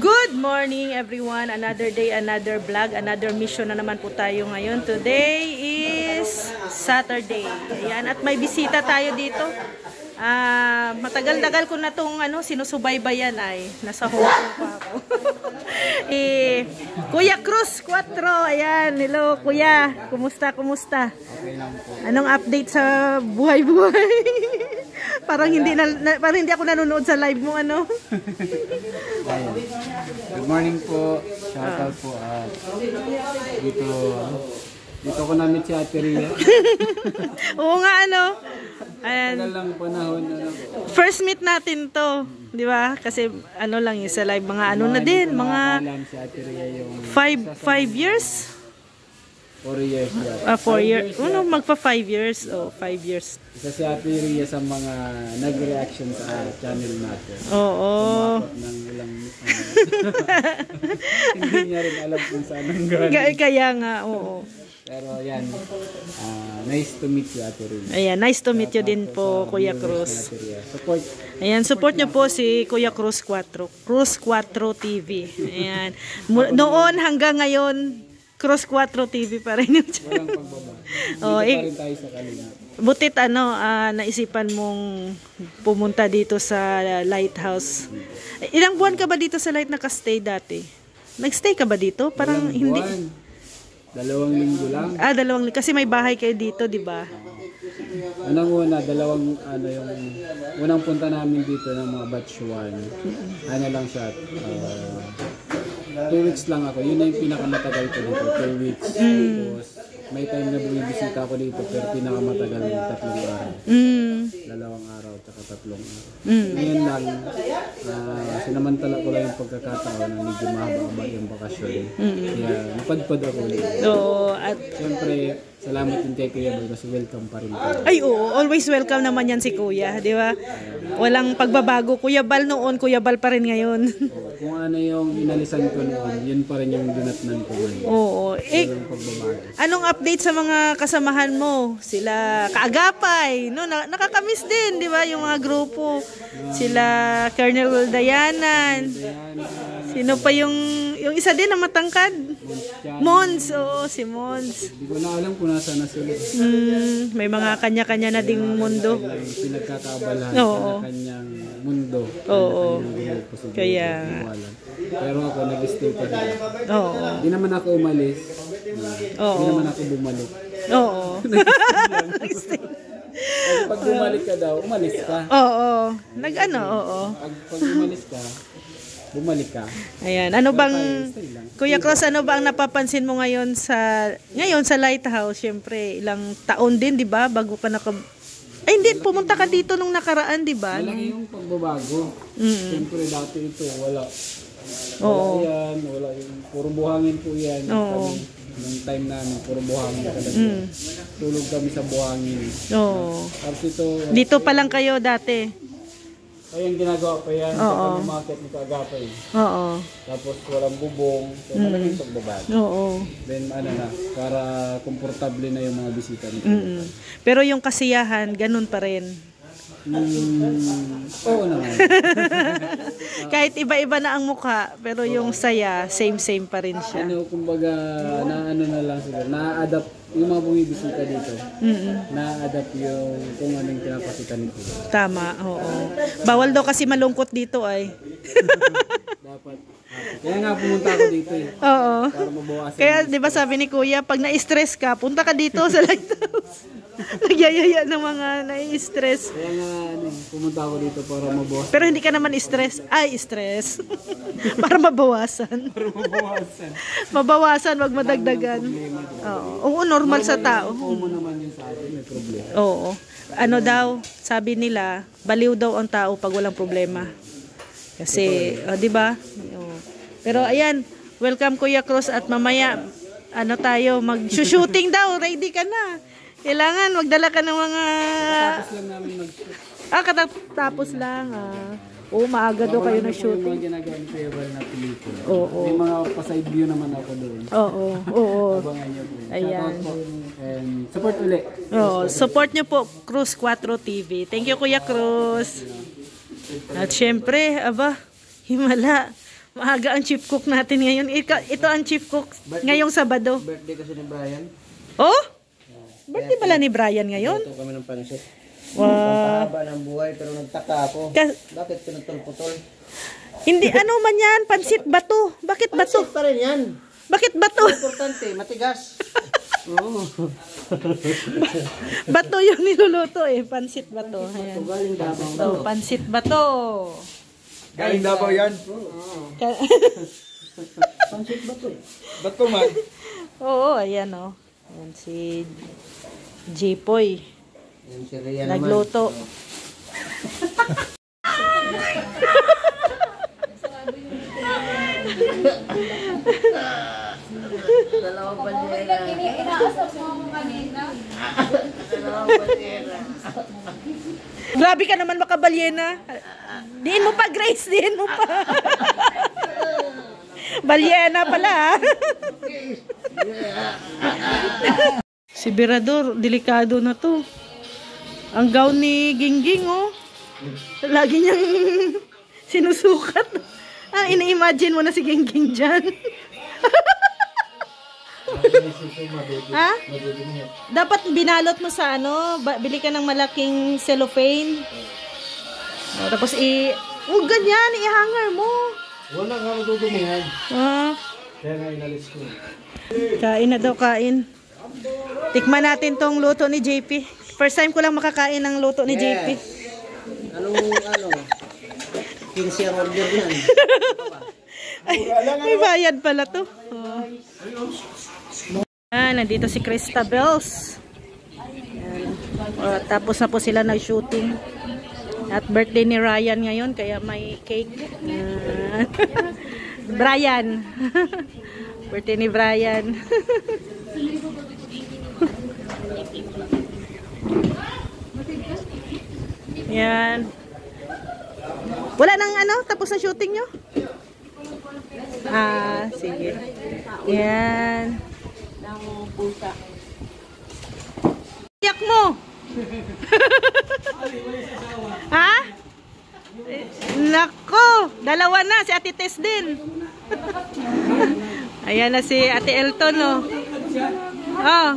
Good morning everyone, another day, another vlog, another mission na naman po tayo ngayon. Today is Saturday. Ayan, at may bisita tayo dito. Matagal-tagal ko na itong sinusubaybayan ay nasa Hong Kong pa ako. Kuya Cruz 4, ayan, hello kuya, kumusta? Okay lang po. Anong update sa buhay-buhay? parang hindi ako nanonood sa live mo Good morning po. Shoutout po at dito ko na-meet si Ate Ria. Oo nga Ayan. Tagal lang panahon First meet natin to, di ba? Kasi lang yung sa live mga na din, mga si Ate Ria yung 5 years. 4 years. 4 years. Magpa 5 years. 5 years. Isa si Ate Ria sa mga nag-reaction sa channel natin. Oo. Ng ilang hindi niya rin alam kung saan ang galing. Kaya nga, oo. Pero yan, nice to meet you, Ate Ria. Ayan, nice to meet you din po, Kuya Cruz. Support. Ayan, support nyo po si Kuya Cruz 4. Cruz 4 TV. Ayan. Noon hanggang ngayon, Cruz 4 TV pa rin yung walang pagbaba. Dito pa rin tayo sa Kalinga. Butit naisipan mong pumunta dito sa Lighthouse. Ilang buwan ka ba dito sa Light nakastay dati? Nagstay ka ba dito? Parang hindi. 2 linggo lang. 2 linggo. Kasi may bahay kayo dito, di ba? Unang-una, yung unang punta namin dito ng mga batch 1. Lang siya. 2 weeks lang ako. Yun na yung pinakamatagal ko dito. 2 weeks. Tapos, may time na bumibisita ako dito pero pinakamatagal ng 3 araw. 2 araw at 3 araw. Ngayon lang, sinamantala ko lang yung pagkakataon na medyo mahaba yung bakasyon. Kaya napadpad ako dito. Oo. At siyempre, salamat din kay Kuya Boy kasi welcome pa rin po. Ay oo, always welcome naman yan si Kuya, di ba? Walang pagbabago. Kuya Bal noon, Kuya Bal pa rin ngayon. Kung ano yung inalisan ko noon, yun pa rin yung dinatnan ko ngayon. Oo. Walang pagbabago. Anong update sa mga kasamahan mo? Sila Kaagapay, no? Nakakamiss din, di ba? Yung mga grupo. Sila Colonel Dayanan. Sino pa yung isa din na matangkad? Mons, oo, si Mons. Hindi ko na alam kung nasa na sila. May mga kanya-kanya na ding mundo. Pinagkakaabalahan Oo. sa kanyang mundo. Oo. Kaya pero ako nag-stay pa rin. Oo. Hindi naman ako umalis. Oo. Hindi naman ako bumalik. Oo. Pag bumalik ka daw, umalis ka. Oo. Oo. Pag umalis ka, bumalik ka. Ayan, Kuya Cruz, ano ba ang napapansin mo ngayon sa Lighthouse? Siyempre, ilang taon din, 'di ba? Bago ka Ay, hindi, pumunta ka dito nung nakaraan, 'di ba? Malaki yung pagbabago. Siyempre dati ito, wala. Oo. Wala yung puro buhangin po yan. Oo. Nung time namin, puro buhangin talaga. Tulog kami sa buhangin. Oo. Tapos ito, Dito pa lang kayo dati. ayun ginagawa pa yan sa market ni Kaagapay. Oo. Tapos walang bubong. So malaking pagbabago. Oo. Then para komportable na yung mga bisita nito. Pero yung kasiyahan, ganun pa rin. Oo naman. Kahit iba-iba na ang mukha, pero yung saya, same pa rin siya. Kumbaga, na lang siguro, na-adapt yung mga bumibisita dito. Na-adapt yung kung anong pinapakita nito. Tama, oo. Bawal daw kasi malungkot dito ay. Dapat. Kaya nga pumunta ako dito Oo. para mabawasan. Kaya 'di ba sabi ni Kuya, pag na-stress ka, punta ka dito sa Lighthouse. Nagyayaya ng mga nai-stress. Kaya nga pumunta ako dito para mabawasan. Pero hindi ka naman stress. Stress. Para mabawasan. Mabawasan, wag madagdagan. Oo, normal sa tao. Oo naman yun sa atin, may problema. Oo. Sabi nila, baliw daw ang tao pag walang problema. Kasi, 'di ba? Pero ayan, welcome Kuya Cruz at mamaya tayo mag-shooting daw, ready ka na. Kailangan magdala ka ng mga Tapos lang namin mag-shoot. katatapos lang. Oo, maaga daw kayo na Yung shooting. mga ginagawang favorite na pelikula. Oo. May mga pa-side view naman ako doon. Oo. Abangan niyo po. Ayan. Shoutout po. And support ulit. Support nyo po Cruz 4 TV. Thank you Kuya Cruz. At syempre, himala. Maaga ang chief cook natin ngayon. Ito ang chief cook ngayong Sabado. Birthday kasi ni Brian. Oh? Birthday pala ni Brian ngayon? Ito kami ng pansit. Wow. Pampahaba ng buhay pero nagtaka ako. Bakit pinutol-putol? Hindi, ano man yan? Pansit bato. Bakit bato? Pansit pa rin yan. Bakit bato? Importante, matigas. Oo. Bato yung niluluto eh. Pansit bato. Ayan. Galing Davao. So, pansit bato. Galing Davao yan. Pansit ba to eh? Ba't ko man? Oo, ayan o. Ayan si Jipoy. Yan si Rian naman. Nagluto. Dalawang banyera. Inaasap mo ako kanina. Dalawang banyera. Grabe ka naman makabalyena. Diin mo pa, Grace. Diin mo pa. Balyena pala. Si Berador, delikado na to. Ang gown ni Gingging, oh. Lagi niyang sinusukat. Ah, ina-imagine mo na si Gingging dyan. Ha? Dapat binalot mo sa ano, bili ka ng malaking cellophane. Tapos ganyan, i-hanger mo. Wala nga madudumihan. Ah, Kaya nga inalis ko. kain na daw, kain. Tikman natin tong luto ni JP. First time ko lang makakain ng luto ni JP. Anong 15 ang order yan. Ay, may bayad pala to. Oh. Nandito si Christabels. Tapos na po sila nag-shooting. At birthday ni Ryan ngayon, kaya may cake. Brian. Birthday ni Brian. Yan. Wala nang ano, tapos na shooting nyo? Ah, sige. Yan. Iyak mo. Ha? Nako, dalawa na si Ate Tess din. Ayan na si Ate Elton, oh. Oh.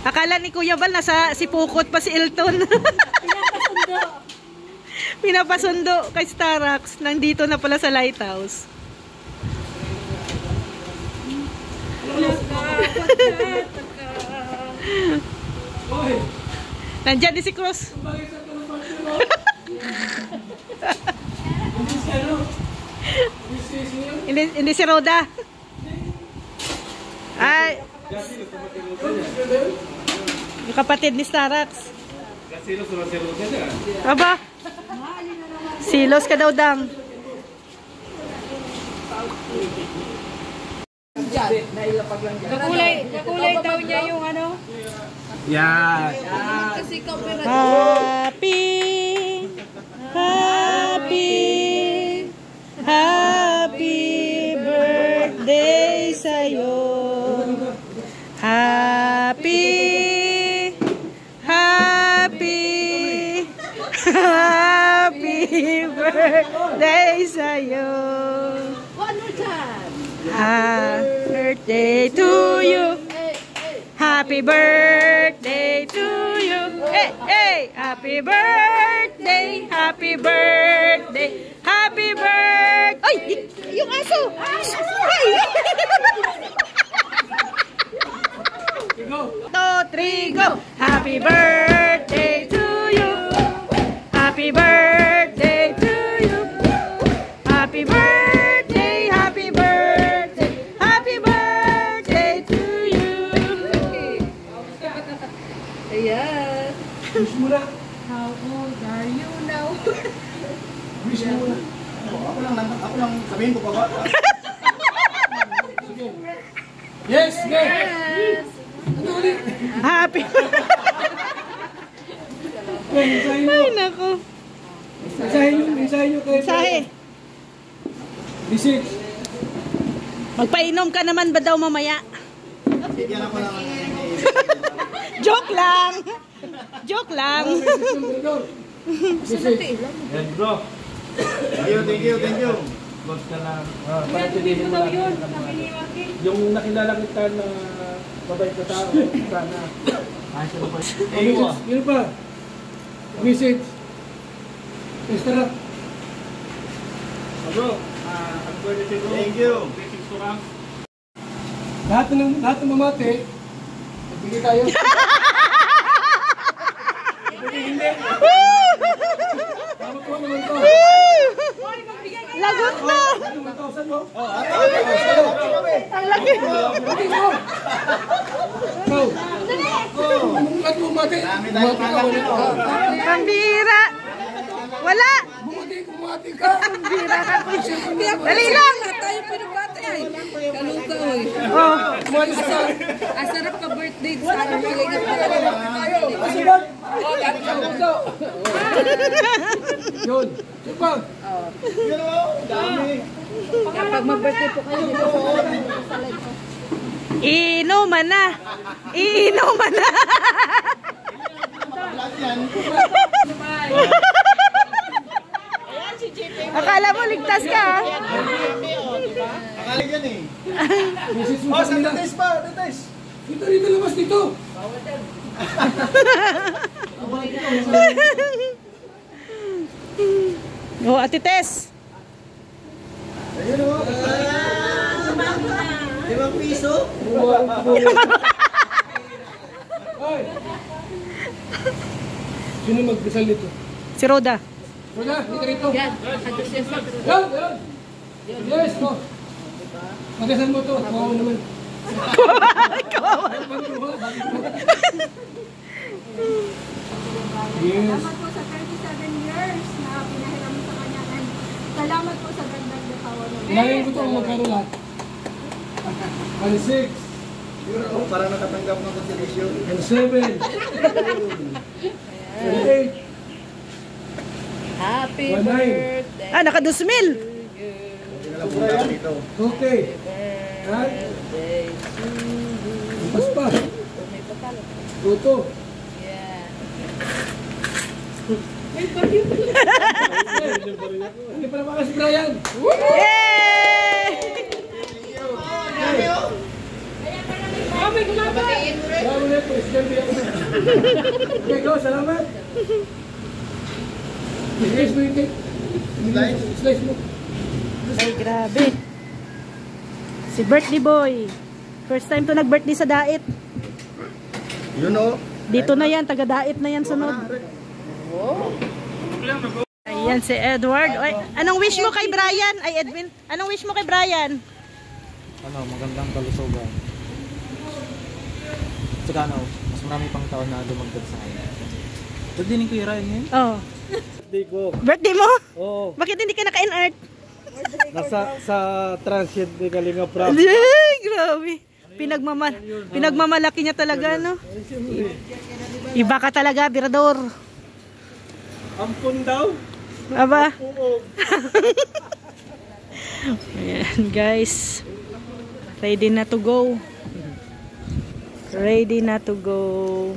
Akala ni Kuya Bal nasa si Pukot pa si Elton. Pinapasundo kay Starax. Nandito na pala sa Lighthouse. Nandyan din si Cruz. Hindi si Roda. Ay. Yung kapatid ni Starax. Aba. Silos ka daw, Dang. Kakulay daw niya yung ano. Yan. Kasi copyright. Happy birthday sa'yo. Happy birthday sa'yo. Ano dyan? Happy birthday to you. Happy birthday to you. Hey, hey. Happy birthday. Happy birthday. Happy birthday. Ay, yung aso. Ay. 2, 3, go. Happy birthday to you. Happy birthday to you. Happy birthday. Happy birthday. Happy birthday to you. Ayan. Wish mo na. How old are you now? Wish mo na. Ako lang sabihin ko pa ba? Sige. Yes, yes. Yes. Happy. Ay, nako. Isahin nyo kayo. Sahe. Visit. Magpainom ka naman ba daw mamaya? Bigyan ako lang Joke lang. Joke lang. Yan bro. Thank you. Boss ka na. Para tinihin mo lang yung nakilala kita na mabait na tao. Sana. Yun pa. Message. Extra. Bro, ang birthday bro. Thank you. Lahat ng mamate, nagbigay tayo. Tama ko naman to. Lagot na! 1,000 mo? Ang laki! Ikaw. At bumate. Bumate ka. Pambira! Wala! Bumate ka. Pambira ka po. Dali lang! Tayo pinabati ay. Kaluka oy. Oh, Asarap ka birthday sa akin. Maligap na Asibat. Yun. Sipa. Kapag mag-birthday po kayo, iinuman na! Iinuman na! Akala mo ligtas ka? Akala yan eh. Message mo Oh, sa sa kanila. test pa, test. Dito, labas dito. Oh, Ate Tess. Ayun o. 5 piso? Ay. Sino magdasal nito? Si Roda. Wala, hindi ka rito. yan. Nakadus yan sa Yan. Yes, to. Magdasal mo to. Kawawa naman. Kawawa. Yes. Salamat po sa 37 years na pinahiram mo sa kanya. And salamat po sa gandang dekawa mo. Ilayin ko to ang magkano lahat. 1,600. Parang nakatanggap ng consideration. 1,700. 1,800. Happy 1,900. birthday. Ah, naka 2,000. Okay. Ha? Pas pa. Goto. Yeah. Hindi pa naman si Brian. Yay! Bravo na, presidente ako na. Okay, go, salamat. Slice mo yung cake. Slice mo. Ay, grabe. Si birthday boy. First time to nag-birthday sa Dait. Yun o. Dito na yan, taga Dait na yan sunod. Ayan si Edward. Ay, anong wish mo kay Brian? Ay, Edwin. Anong wish mo kay Brian? Magandang kalusugan. Tsaka mas marami pang taon na dumagdag sa kanya. Birthday ni Kuya Ryan ngayon? Oh. Birthday ko. Birthday mo? Oo. Bakit hindi ka naka-in-art? Sa transient ni Kalinga Prab. Ay, grabe. Pinagmamalaki niya talaga, no? Iba ka talaga, Birador. Ampun daw. Aba? Ayan, guys. Ready na to go. Ready na to go.